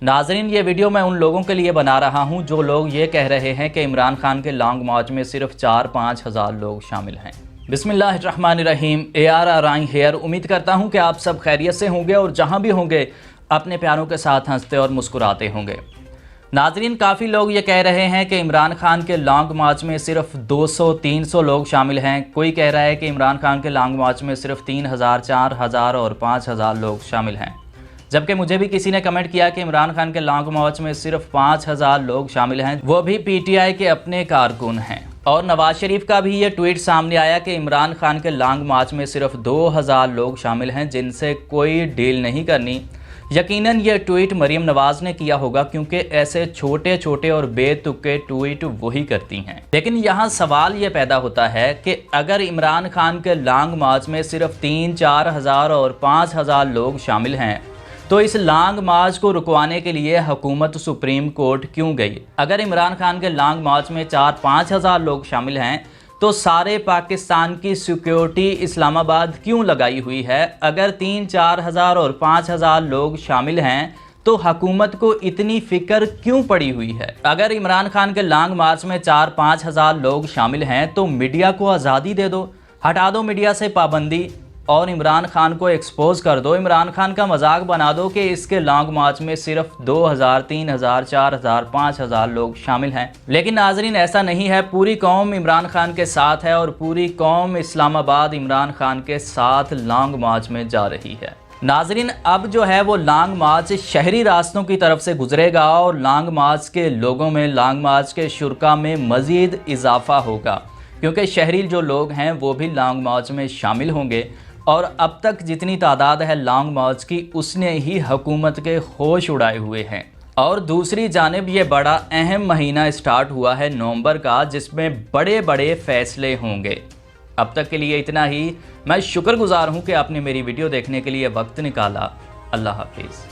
ناظرین، یہ ویڈیو میں ان لوگوں کے لیے بنا رہا ہوں جو لوگ یہ کہہ رہے ہیں کہ عمران خان کے لانگ مارچ میں صرف 4-5 ہزار لوگ شامل ہیں۔ بسم اللہ الرحمن الرحیم۔ AR آرائیں ہیئر، امید کرتا ہوں کہ آپ سب خیریت سے ہوں گے اور جہاں بھی ہوں گے اپنے پیاروں کے ساتھ ہنستے اور مسکراتے ہوں گے۔ ناظرین، کافی لوگ یہ کہہ رہے ہیں کہ عمران خان کے لانگ مارچ میں صرف 200-300 لوگ شامل ہیں۔ کوئی کہہ رہا ہے کہ عمران خان کے لانگ مارچ میں صرف 3000، 4000 اور 5000 لوگ شامل ہیں، جبکہ مجھے بھی کسی نے کمنٹ کیا کہ عمران خان کے لانگ مارچ میں صرف 5000 لوگ شامل ہیں، وہ بھی PTI کے اپنے کارکن ہیں۔ اور نواز شریف کا بھی یہ ٹویٹ سامنے آیا کہ عمران خان کے لانگ مارچ میں صرف 2000 لوگ شامل ہیں جن سے کوئی ڈیل نہیں کرنی۔ یقیناً یہ ٹویٹ مریم نواز نے کیا ہوگا، کیونکہ ایسے چھوٹے چھوٹے اور بے تکے ٹویٹ وہی کرتی ہیں۔ لیکن یہاں سوال یہ پیدا ہوتا ہے کہ اگر عمران خان کے لانگ مارچ میں صرف 3-4 ہزار اور 5000 لوگ شامل ہیں تو اس لانگ مارچ کو رکوانے کے لیے حکومت سپریم کورٹ کیوں گئی؟ اگر عمران خان کے لانگ مارچ میں 4-5 ہزار لوگ شامل ہیں تو سارے پاکستان کی سیکیورٹی اسلام آباد کیوں لگائی ہوئی ہے؟ اگر 3-4 ہزار اور 5000 لوگ شامل ہیں تو حکومت کو اتنی فکر کیوں پڑی ہوئی ہے؟ اگر عمران خان کے لانگ مارچ میں 4-5 ہزار لوگ شامل ہیں تو میڈیا کو آزادی دے دو، ہٹا دو میڈیا سے پابندی اور عمران خان کو ایکسپوز کر دو۔ عمران خان کا مذاق بنا دو کہ اس کے لانگ مارچ میں صرف 2000، 3000، 4000، 5000 لوگ شامل ہیں۔ لیکن ناظرین، ایسا نہیں ہے۔ پوری قوم عمران خان کے ساتھ ہے اور پوری قوم اسلام آباد عمران خان کے ساتھ لانگ مارچ میں جا رہی ہے۔ ناظرین، اب جو ہے وہ لانگ مارچ شہری راستوں کی طرف سے گزرے گا اور لانگ مارچ کے لوگوں میں، لانگ مارچ کے شرکاء میں مزید اضافہ ہوگا، کیونکہ شہری جو لوگ ہیں وہ بھی لانگ مارچ میں شامل ہوں گے۔ اور اب تک جتنی تعداد ہے لانگ مارچ کی، اس نے ہی حکومت کے ہوش اڑائے ہوئے ہیں۔ اور دوسری جانب یہ بڑا اہم مہینہ اسٹارٹ ہوا ہے نومبر کا، جس میں بڑے بڑے فیصلے ہوں گے۔ اب تک کے لیے اتنا ہی۔ میں شکر گزار ہوں کہ آپ نے میری ویڈیو دیکھنے کے لیے وقت نکالا۔ اللہ حافظ۔